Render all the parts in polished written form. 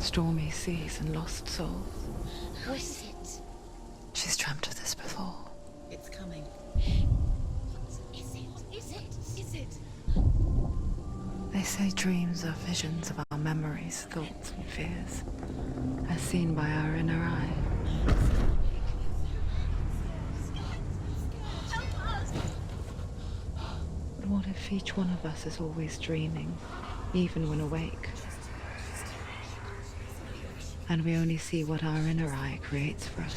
stormy seas and lost souls. Who is it? She's dreamt of this before. It's coming. Is it? They say dreams are visions of our memories, thoughts and fears, as seen by our inner eye. But what if each one of us is always dreaming, even when awake? And we only see what our inner eye creates for us.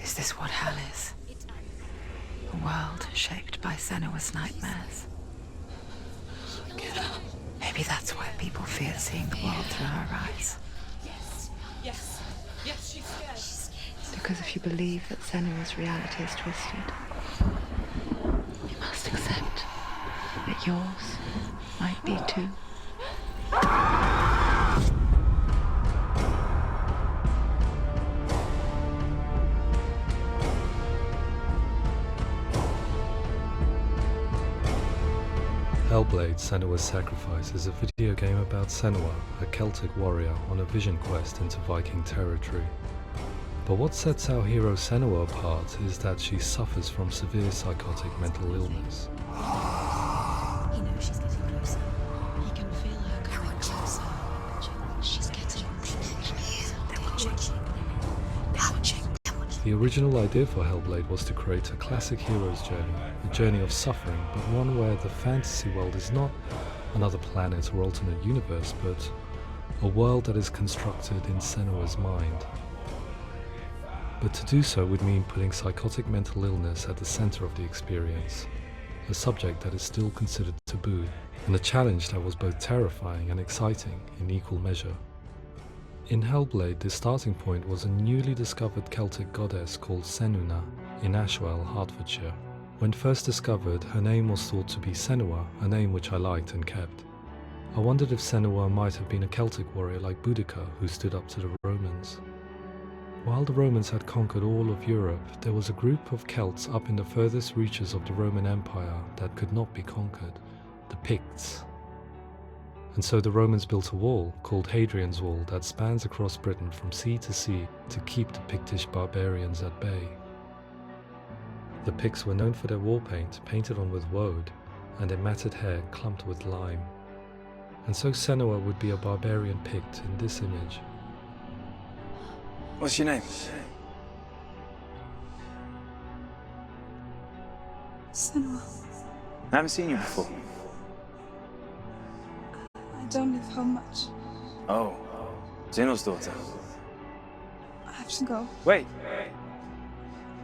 Is this what hell is? A world shaped by Senua's nightmares. Maybe that's why people fear seeing the world through her eyes. Yes, she's scared. Because if you believe that Senua's reality is twisted, you must accept that yours might be too. Hellblade: Senua's Sacrifice is a video game about Senua, a Celtic warrior on a vision quest into Viking territory. But what sets our hero Senua apart is that she suffers from severe psychotic mental illness. He knows she's getting closer. He can feel her coming closer. She's getting closer. They're watching. The original idea for Hellblade was to create a classic hero's journey, a journey of suffering, but one where the fantasy world is not another planet or alternate universe, but a world that is constructed in Senua's mind. But to do so would mean putting psychotic mental illness at the center of the experience, a subject that is still considered taboo, and a challenge that was both terrifying and exciting in equal measure. In Hellblade, the starting point was a newly discovered Celtic goddess called Senua in Ashwell, Hertfordshire. When first discovered, her name was thought to be Senua, a name which I liked and kept. I wondered if Senua might have been a Celtic warrior like Boudica who stood up to the Romans. While the Romans had conquered all of Europe, there was a group of Celts up in the furthest reaches of the Roman Empire that could not be conquered, the Picts. And so the Romans built a wall, called Hadrian's Wall, that spans across Britain from sea to sea to keep the Pictish barbarians at bay. The Picts were known for their war paint, painted on with woad, and their matted hair clumped with lime. And so Senua would be a barbarian Pict in this image. What's your name? Senua. I haven't seen you before. I don't leave home much. Oh, Zeno's daughter. I have to go. Wait!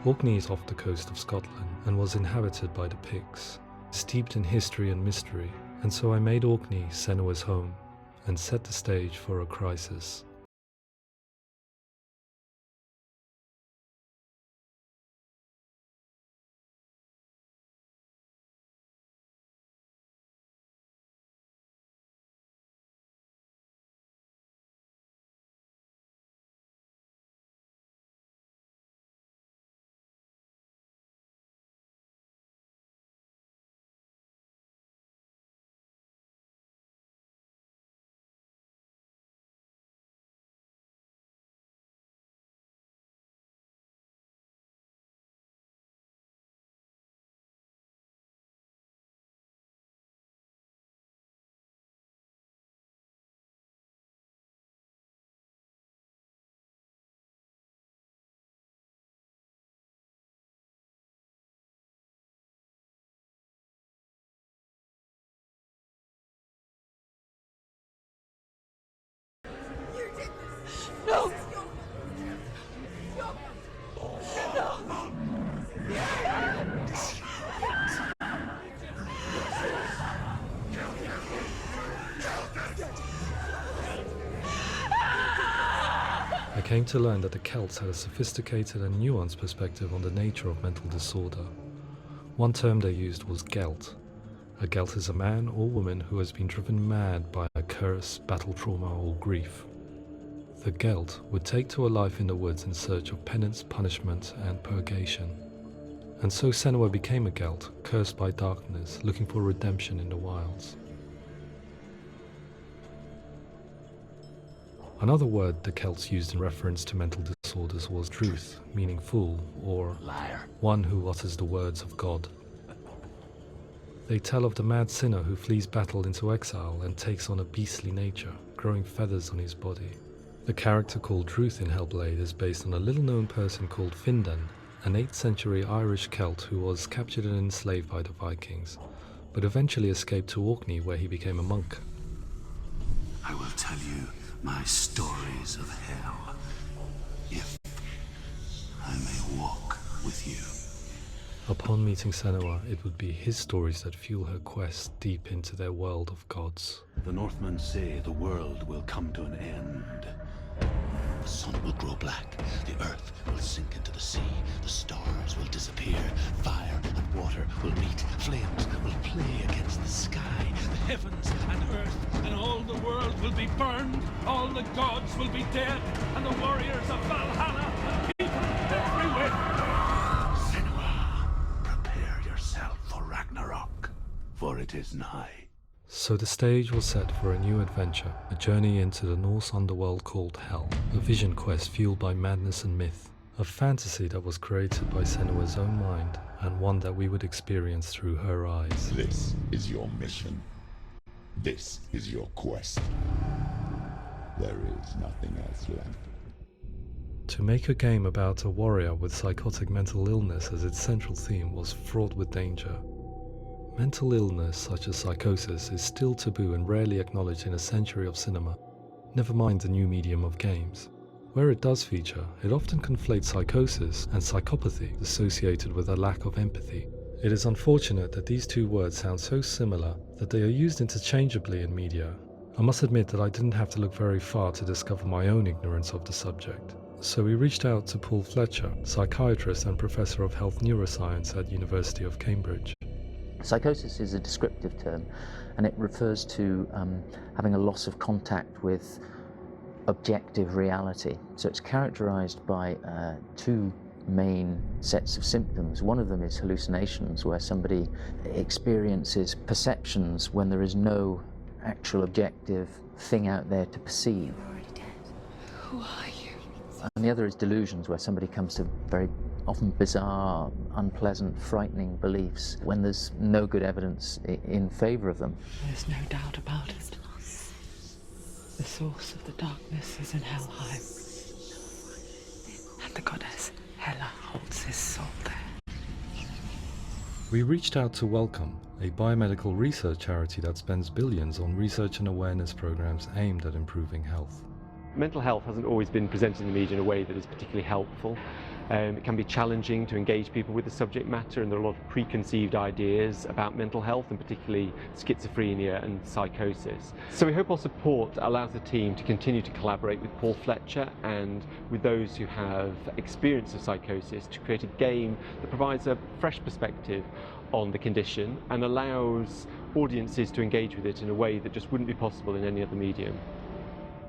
Orkney is off the coast of Scotland and was inhabited by the Picts, steeped in history and mystery, and so I made Orkney Senua's home and set the stage for a crisis. No! I came to learn that the Celts had a sophisticated and nuanced perspective on the nature of mental disorder. One term they used was Gelt. A Gelt is a man or woman who has been driven mad by a curse, battle trauma, or grief. The Gelt would take to a life in the woods in search of penance, punishment, and purgation. And so Senua became a Gelt, cursed by darkness, looking for redemption in the wilds. Another word the Celts used in reference to mental disorders was truth, meaning fool, or Liar. one who utters the words of God. They tell of the mad sinner who flees battle into exile and takes on a beastly nature, growing feathers on his body. The character called Truth in Hellblade is based on a little-known person called Findan, an 8th century Irish Celt who was captured and enslaved by the Vikings, but eventually escaped to Orkney where he became a monk. I will tell you my stories of hell, if I may walk with you. Upon meeting Senua, it would be his stories that fuel her quest deep into their world of gods. The Northmen say the world will come to an end. The sun will grow black, the earth will sink into the sea, the stars will disappear, fire and water will meet, flames will play against the sky, the heavens and earth and all the world will be burned, all the gods will be dead, and the warriors of Valhalla and people everywhere. Senua, prepare yourself for Ragnarok, for it is nigh. So the stage was set for a new adventure, a journey into the Norse underworld called Hell, a vision quest fueled by madness and myth, a fantasy that was created by Senua's own mind, and one that we would experience through her eyes. This is your mission. This is your quest. There is nothing else left. To make a game about a warrior with psychotic mental illness as its central theme was fraught with danger. Mental illness such as psychosis is still taboo and rarely acknowledged in a century of cinema, never mind the new medium of games. Where it does feature, it often conflates psychosis and psychopathy associated with a lack of empathy. It is unfortunate that these two words sound so similar that they are used interchangeably in media. I must admit that I didn't have to look very far to discover my own ignorance of the subject. So we reached out to Paul Fletcher, psychiatrist and professor of health neuroscience at University of Cambridge. Psychosis is a descriptive term, and it refers to having a loss of contact with objective reality. So it's characterized by two main sets of symptoms. One of them is hallucinations, where somebody experiences perceptions when there is no actual objective thing out there to perceive. You're already dead. Who are you? And the other is delusions, where somebody comes to very often bizarre, unpleasant, frightening beliefs when there's no good evidence in favor of them. There's no doubt about it. The source of the darkness is in Helheim. And the goddess Hela holds his soul there. We reached out to Welcome, a biomedical research charity that spends billions on research and awareness programs aimed at improving health. Mental health hasn't always been presented in the media in a way that is particularly helpful. It can be challenging to engage people with the subject matter, and there are a lot of preconceived ideas about mental health, and particularly schizophrenia and psychosis. So we hope our support allows the team to continue to collaborate with Paul Fletcher and with those who have experience of psychosis to create a game that provides a fresh perspective on the condition and allows audiences to engage with it in a way that just wouldn't be possible in any other medium.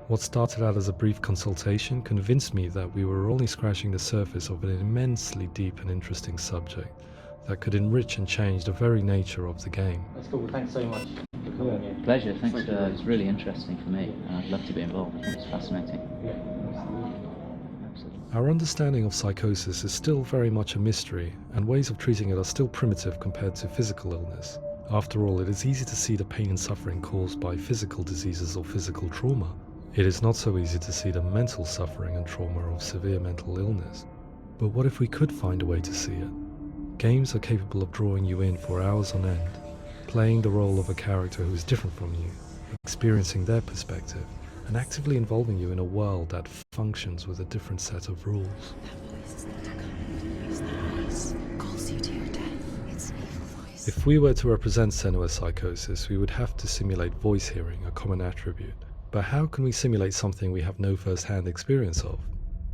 What started out as a brief consultation convinced me that we were only scratching the surface of an immensely deep and interesting subject that could enrich and change the very nature of the game. That's cool. Thanks so much for coming. Pleasure. Thanks. It's really interesting for me, and I'd love to be involved. I think it's fascinating. Absolutely. Our understanding of psychosis is still very much a mystery, and ways of treating it are still primitive compared to physical illness. After all, it is easy to see the pain and suffering caused by physical diseases or physical trauma. It is not so easy to see the mental suffering and trauma of severe mental illness. But what if we could find a way to see it? Games are capable of drawing you in for hours on end, playing the role of a character who is different from you, experiencing their perspective, and actively involving you in a world that functions with a different set of rules. That voice is not a kind. Use that voice. Calls you to your death. It's an evil voice. If we were to represent Senua's psychosis, we would have to simulate voice hearing, a common attribute. But how can we simulate something we have no first-hand experience of?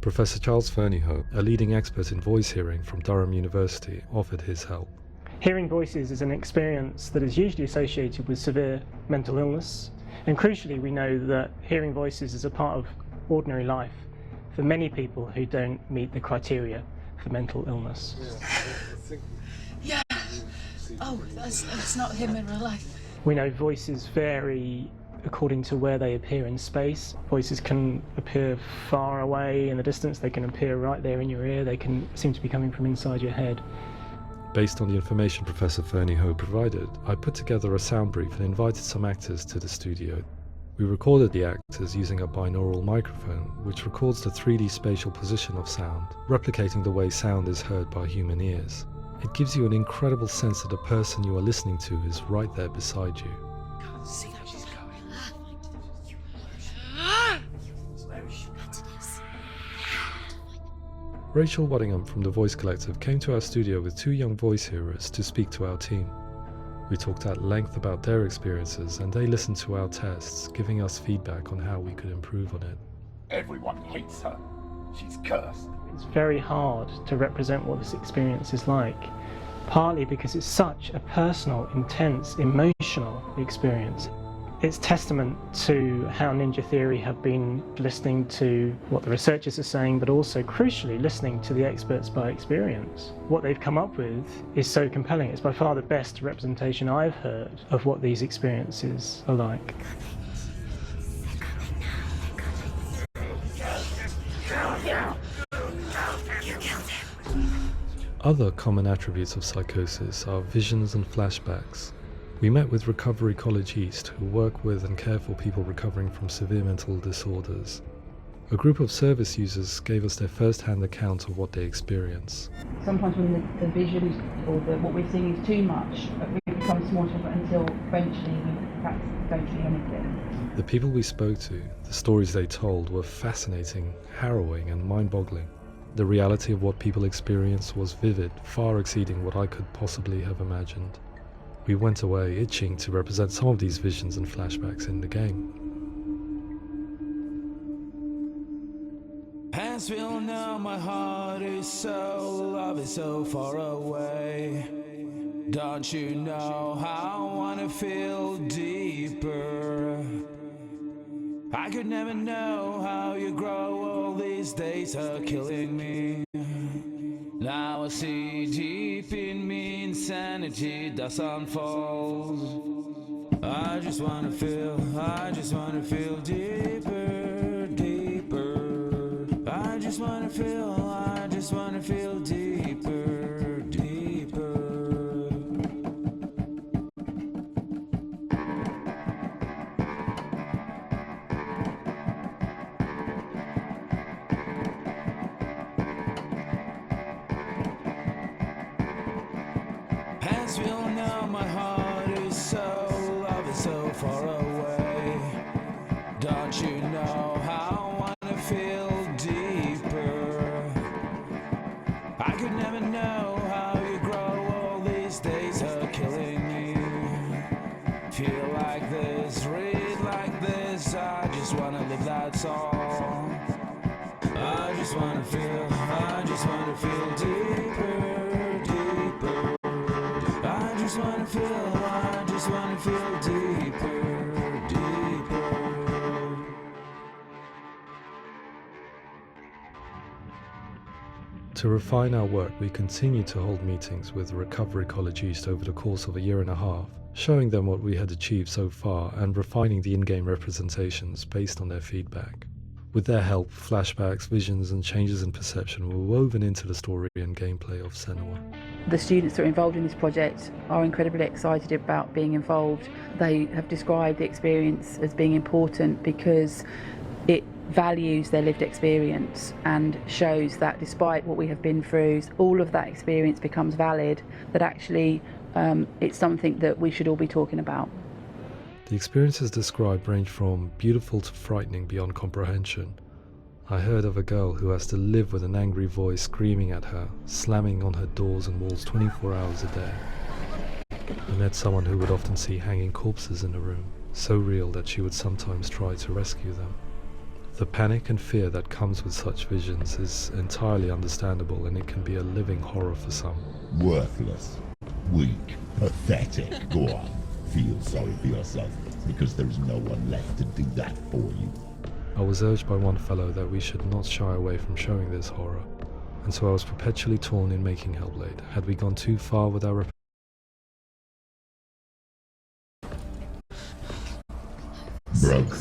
Professor Charles Fernyhough, a leading expert in voice hearing from Durham University, offered his help. Hearing voices is an experience that is usually associated with severe mental illness, and crucially we know that hearing voices is a part of ordinary life for many people who don't meet the criteria for mental illness. Yeah. Oh, that's not him in real life. We know voices vary according to where they appear in space. Voices can appear far away in the distance, they can appear right there in your ear, they can seem to be coming from inside your head. Based on the information Professor Fernie Ho provided, I put together a sound brief and invited some actors to the studio. We recorded the actors using a binaural microphone, which records the 3D spatial position of sound, replicating the way sound is heard by human ears. It gives you an incredible sense that the person you are listening to is right there beside you. Can't see how she's going. Rachel Waddingham from the Voice Collective came to our studio with 2 young voice hearers to speak to our team. We talked at length about their experiences and they listened to our tests, giving us feedback on how we could improve on it. Everyone hates her. She's cursed. It's very hard to represent what this experience is like, partly because it's such a personal, intense, emotional experience. It's testament to how Ninja Theory have been listening to what the researchers are saying, but also crucially listening to the experts by experience. What they've come up with is so compelling. It's by far the best representation I've heard of what these experiences are like. Other common attributes of psychosis are visions and flashbacks. We met with Recovery College East, who work with and care for people recovering from severe mental disorders. A group of service users gave us their first-hand account of what they experience. Sometimes when the visions or what we're seeing is too much, it becomes more difficult until eventually we perhaps don't see anything. The people we spoke to, the stories they told, were fascinating, harrowing and mind-boggling. The reality of what people experienced was vivid, far exceeding what I could possibly have imagined. We went away itching to represent some of these visions and flashbacks in the game. As we all know, my heart is so, love is so far away. Don't you know how I wanna feel deeper? I could never know how you grow, all these days are killing me. Now I see deep in me insanity does unfold. I just wanna feel deeper, deeper. I just wanna feel deeper, deeper. As we all know, my heart is so, love is so far away. Don't you know how I wanna feel deeper? I could never know how you grow, all these days are killing me. Feel like this, read like this, I just wanna live, that's all. I just wanna feel deeper, deeper. I just wanna feel deeper, deeper. To refine our work, we continue to hold meetings with Recovery College East over the course of a year and a half, showing them what we had achieved so far and refining the in-game representations based on their feedback. With their help, flashbacks, visions and changes in perception were woven into the story and gameplay of Senua. The students that are involved in this project are incredibly excited about being involved. They have described the experience as being important because it values their lived experience and shows that despite what we have been through, all of that experience becomes valid, that actually it's something that we should all be talking about. The experiences described range from beautiful to frightening beyond comprehension. I heard of a girl who has to live with an angry voice screaming at her, slamming on her doors and walls 24 hours a day. I met someone who would often see hanging corpses in a room, so real that she would sometimes try to rescue them. The panic and fear that comes with such visions is entirely understandable, and it can be a living horror for some. Worthless, weak, pathetic. Go on, feel sorry for yourself, because there is no one left to do that for you. I was urged by one fellow that we should not shy away from showing this horror, and so I was perpetually torn in making Hellblade. Had we gone too far with our broken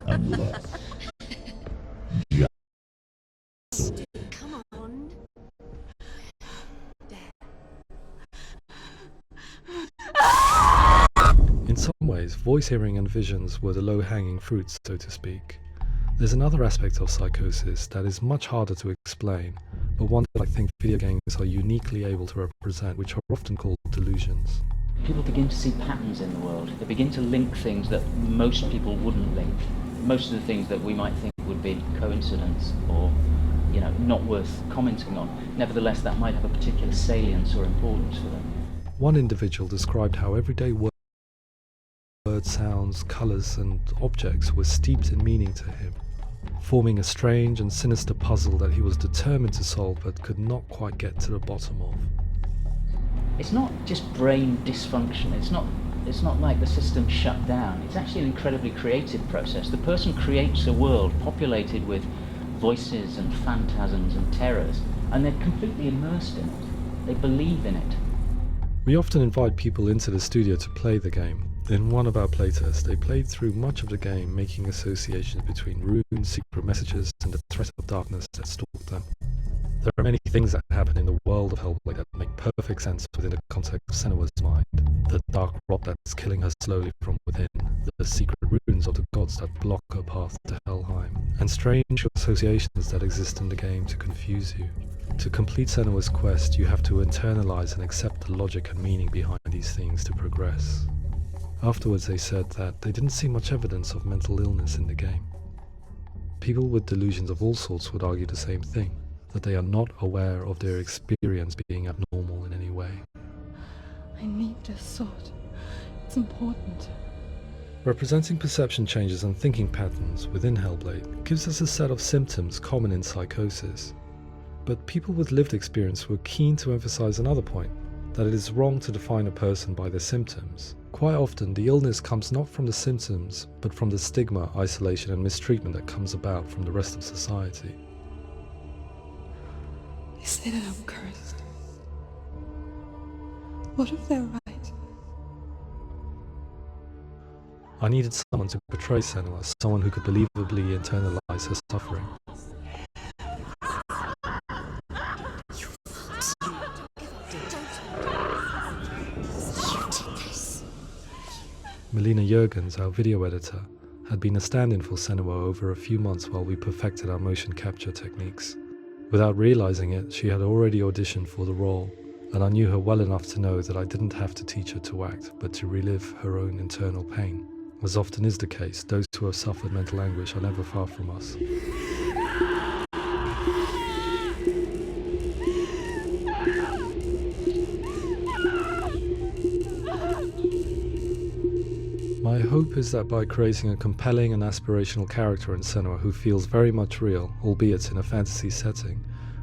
and lost. Come on. In some ways, voice hearing and visions were the low-hanging fruits, so to speak. There's another aspect of psychosis that is much harder to explain, but one that I think video games are uniquely able to represent, which are often called delusions. People begin to see patterns in the world. They begin to link things that most people wouldn't link. Most of the things that we might think would be coincidence or, not worth commenting on. Nevertheless, that might have a particular salience or importance for them. One individual described how everyday words, sounds, colours and objects were steeped in meaning to him, forming a strange and sinister puzzle that he was determined to solve but could not quite get to the bottom of. It's not just brain dysfunction. It's not like the system shut down. It's actually an incredibly creative process. The person creates a world populated with voices and phantasms and terrors, and they're completely immersed in it. They believe in it. We often invite people into the studio to play the game. In one of our playtests, they played through much of the game, making associations between runes, secret messages, and the threat of darkness that stalked them. There are many things that happen in the world of Hellblade that make perfect sense within the context of Senua's mind. The dark rot that's killing her slowly from within, the secret runes of the gods that block her path to Helheim, and strange associations that exist in the game to confuse you. To complete Senua's quest, you have to internalize and accept the logic and meaning behind these things to progress. Afterwards, they said that they didn't see much evidence of mental illness in the game. People with delusions of all sorts would argue the same thing, that they are not aware of their experience being abnormal in any way. I need a sword. It's important. Representing perception changes and thinking patterns within Hellblade gives us a set of symptoms common in psychosis. But people with lived experience were keen to emphasize another point, that it is wrong to define a person by their symptoms. Quite often, the illness comes not from the symptoms, but from the stigma, isolation and mistreatment that comes about from the rest of society. They say that I'm cursed. What if they're right? I needed someone to portray Senua, someone who could believably internalize her suffering. Melina Jurgens, our video editor, had been a stand-in for Senua over a few months while we perfected our motion capture techniques. Without realizing it, she had already auditioned for the role, and I knew her well enough to know that I didn't have to teach her to act, but to relive her own internal pain. As often is the case, those who have suffered mental anguish are never far from us. My hope is that by creating a compelling and aspirational character in Senua who feels very much real, albeit in a fantasy setting,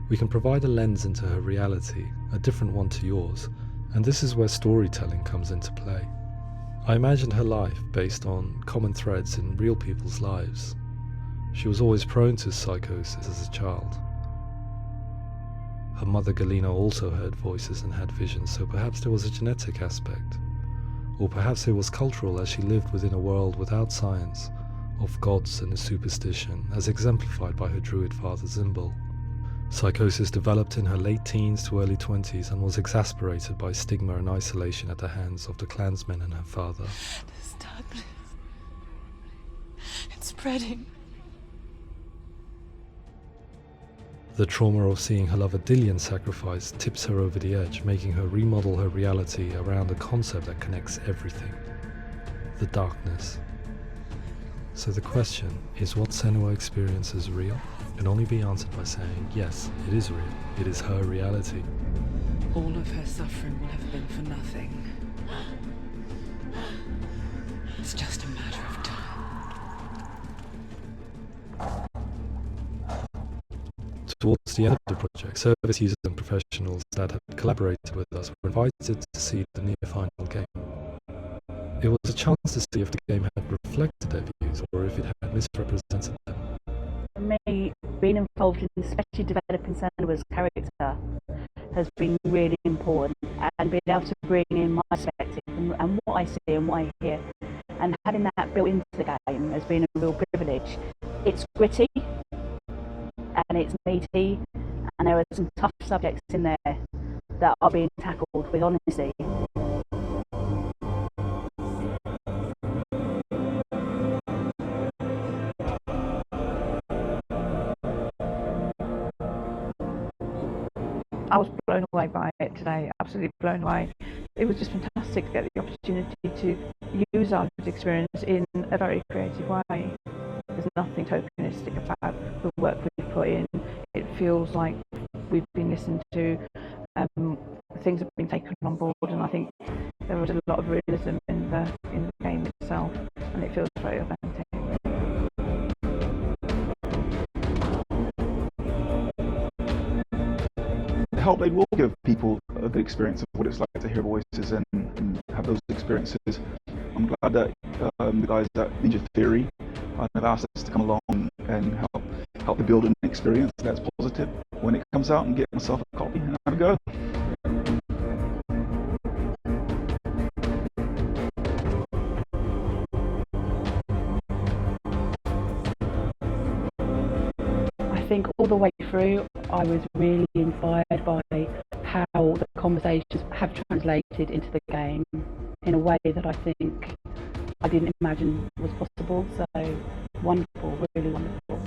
we can provide a lens into her reality, a different one to yours, and this is where storytelling comes into play. I imagined her life based on common threads in real people's lives. She was always prone to psychosis as a child. Her mother Galina also heard voices and had visions, so perhaps there was a genetic aspect. Or perhaps it was cultural, as she lived within a world without science, of gods and a superstition, as exemplified by her druid father Zimbal. Psychosis developed in her late teens to early 20s and was exacerbated by stigma and isolation at the hands of the clansmen and her father. This darkness. It's spreading. The trauma of seeing her lover Dillian sacrificed tips her over the edge, making her remodel her reality around a concept that connects everything: the darkness. So the question is, what Senua experiences real? Can only be answered by saying, yes, it is real. It is her reality. All of her suffering will have been for nothing. It's just a matter of time. Towards the end of the project, service users and professionals that had collaborated with us were invited to see the near-final game. It was a chance to see if the game had reflected their views or if it had misrepresented them. For me, being involved in especially developing Senua's character has been really important, and being able to bring in my perspective and what I see and what I hear, and having that built into the game gritty and it's meaty, and there are some tough subjects in there that are being tackled with honesty. I was blown away by it today, absolutely blown away. It was just fantastic to get the opportunity to use our lived experience in a very creative way. There's nothing tokenistic about the work we've put in. It feels like we've been listened to, things have been taken on board, and I think there was a lot of realism in the game itself, and it feels very authentic. Hellblade will give people a good experience of what it's like to hear voices and have those experiences. I'm glad that the guys at Ninja Theory have asked us to come along and help to build an experience that's positive when it comes out, and get myself a copy and have a go. I think all the way through I was really inspired by how the conversations have translated into the game in a way that I think I didn't imagine was possible. So wonderful, really wonderful.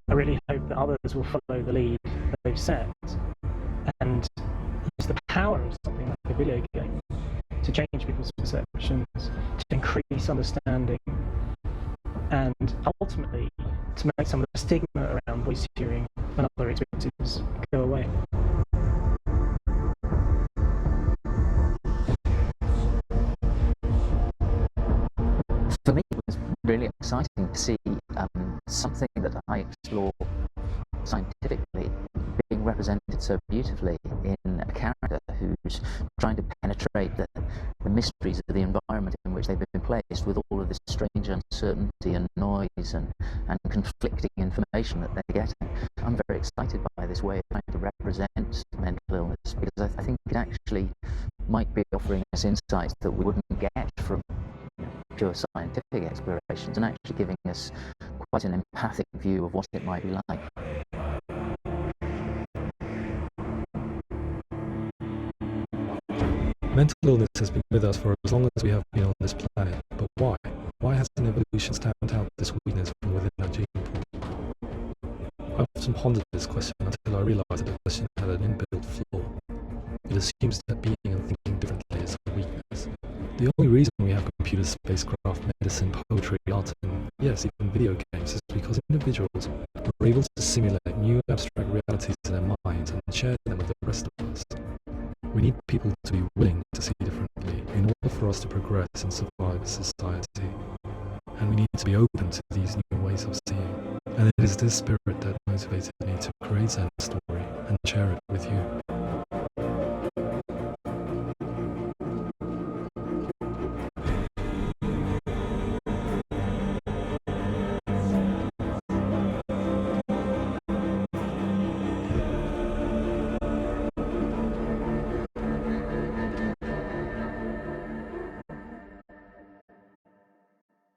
I really hope that others will follow the lead that they've set and use the power of something like a video game to change people's perceptions, to increase understanding, and ultimately to make some of the stigma around voice hearing and other experiences go away. For me, it was really exciting to see something that I explore scientifically being represented so beautifully in a character who's trying to penetrate the mysteries of the environment in which they've been placed, with all of this strange uncertainty and noise and conflicting information that they're getting. I'm very excited by this way of trying to represent mental illness, because I think it actually might be offering us insights that we wouldn't get from pure scientific explorations, and actually giving us quite an empathic view of what it might be like. Mental illness has been with us for as long as we have been on this planet, but why? Why hasn't evolution stamped out this weakness from within our gene pool? I often pondered this question until I realised that the question had an inbuilt flaw. It assumes that being and thinking differently is a weakness. The only reason we have computers, spacecraft, medicine, poetry, art, and yes, even video games is because individuals are able to simulate new abstract realities in their minds and share them with the rest of us. We need people to be willing to see differently in order for us to progress and survive as society. And we need to be open to these new ways of seeing. And it is this spirit that motivated me to create Zen's story and share it with you.